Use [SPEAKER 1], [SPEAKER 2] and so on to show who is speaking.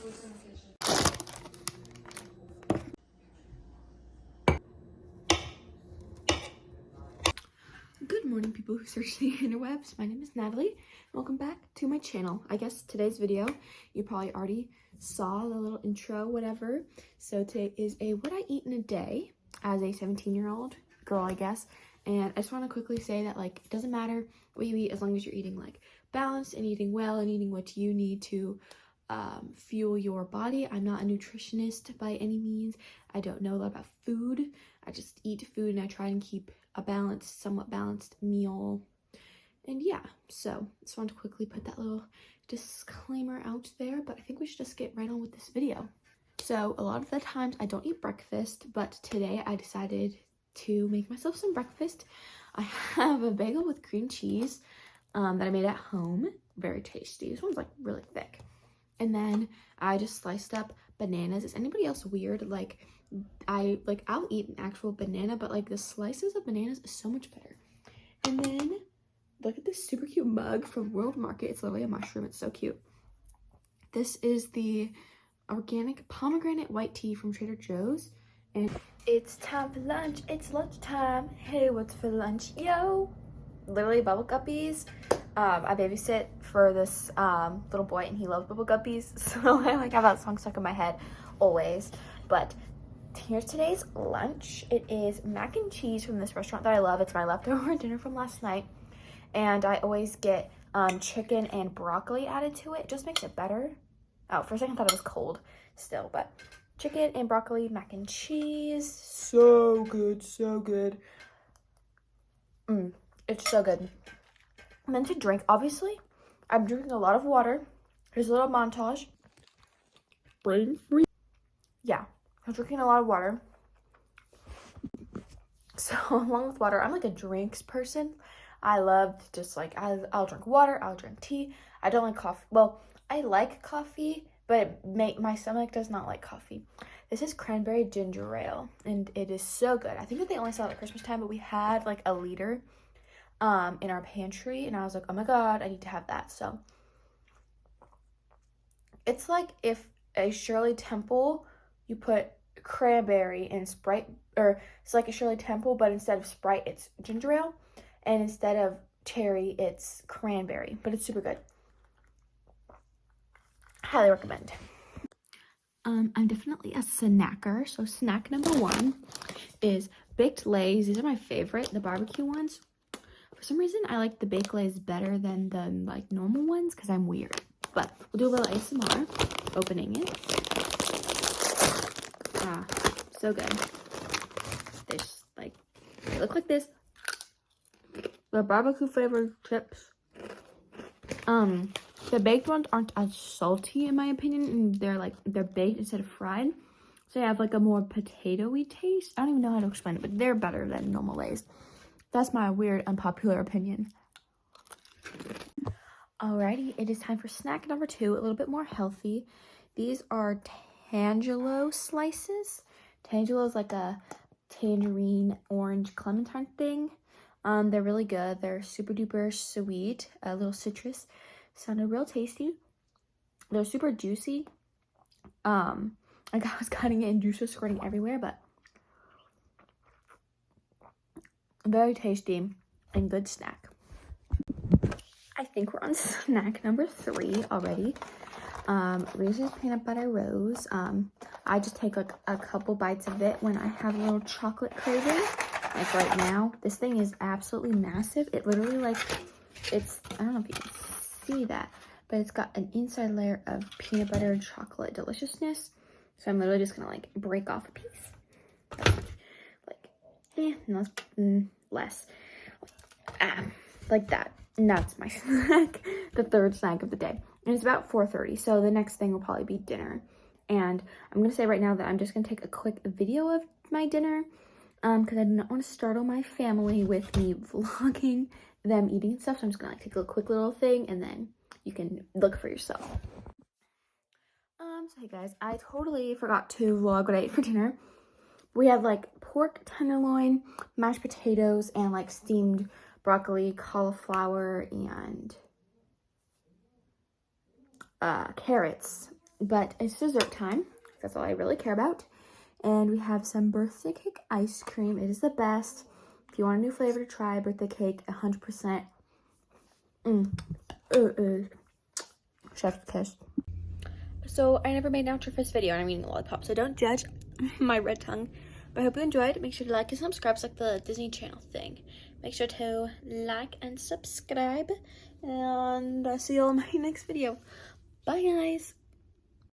[SPEAKER 1] Good morning, people who search the interwebs. My name is Natalie. Welcome back to my channel. I guess today's video, you probably already saw the little intro, whatever. So today is a what I eat in a day as a 17-year-old girl, I guess. And I just want to quickly say that, like, it doesn't matter what you eat as long as you're eating, like, balanced and eating well and eating what you need to fuel your body. I'm not a nutritionist by any means. I don't know a lot about food. I just eat food and I try and keep a balanced, somewhat balanced meal. And yeah, so just wanted to quickly put that little disclaimer out there, but I think we should just get right on with this video. So a lot of the times I don't eat breakfast, but today I decided to make myself some breakfast. I have a bagel with cream cheese that I made at home. Very tasty. This one's like really thick. And then I just sliced up bananas. Is anybody else weird? I'll eat an actual banana, but like the slices of bananas is so much better. And then look at this super cute mug from World Market. It's literally a mushroom. It's so cute. This is the organic pomegranate white tea from Trader Joe's. And it's time for lunch. It's lunchtime. Hey, what's for lunch? Yo! Literally bubble guppies. I babysit for this little boy and he loves bubble guppies. So I like have that song stuck in my head always. But here's today's lunch. It is mac and cheese from this restaurant that I love. It's my leftover dinner from last night. And I always get chicken and broccoli added to it. It just makes it better. Oh, for a second I thought it was cold still, but chicken and broccoli, mac and cheese. So good, so good. It's so good. And then to drink, obviously, I'm drinking a lot of water. Here's a little montage. Brain free. Yeah, I'm drinking a lot of water. So along with water, I'm like a drinks person. I love just like, I'll drink water, I'll drink tea. I don't like coffee. Well, I like coffee, but my stomach does not like coffee. This is Cranberry Ginger Ale, and it is so good. I think that they only sell it at Christmas time, but we had like a liter in our pantry, and I was like, oh my god, I need to have that. So it's like if a Shirley Temple, you put cranberry in Sprite, or it's like a Shirley Temple, but instead of Sprite, it's ginger ale, and instead of cherry, it's cranberry, but it's super good. Highly recommend. I'm definitely a snacker, so snack number one is baked Lays. These are my favorite, the barbecue ones. For some reason, I like the baked Lays better than the like normal ones because I'm weird. But we'll do a little ASMR opening it. Ah, so good. They just like, they look like this. The barbecue flavored chips. The baked ones aren't as salty in my opinion, and they're baked instead of fried. So they have like a more potatoey taste. I don't even know how to explain it, but they're better than normal Lays. That's my weird, unpopular opinion. Alrighty, it is time for snack number two, a little bit more healthy. These are Tangelo slices. Tangelo is like a tangerine, orange, clementine thing. They're really good. They're super duper sweet, a little citrus. Sounded real tasty. They're super juicy. Like I was cutting it and juice was squirting everywhere, but very tasty and good snack. I think we're on snack number three already. Reese's Peanut Butter Rose. I just take like a couple bites of it when I have a little chocolate craving. Like right now, this thing is absolutely massive. It literally like, I don't know if you can see that, but it's got an inside layer of peanut butter and chocolate deliciousness. So I'm literally just gonna like break off a piece. Less. Like that. And that's my snack, the third snack of the day. And it's about 4:30, so the next thing will probably be dinner. And I'm gonna say right now that I'm just gonna take a quick video of my dinner, because I do not want to startle my family with me vlogging them eating stuff. So I'm just gonna like take a quick little thing, and then you can look for yourself. So hey guys, I totally forgot to vlog what I ate for dinner. We have like pork tenderloin, mashed potatoes, and like steamed broccoli, cauliflower, and carrots. but it's dessert time. That's all I really care about. And we have some birthday cake ice cream. It is the best. If you want a new flavor to try, birthday cake, 100%. Chef's kiss. So I never made an outro for this video, and I'm eating a lollipop, so don't judge my red tongue. But I hope you enjoyed. Make sure to like and subscribe. It's like the Disney Channel thing. Make sure to like and subscribe, and I'll see you all in my next video. Bye, guys.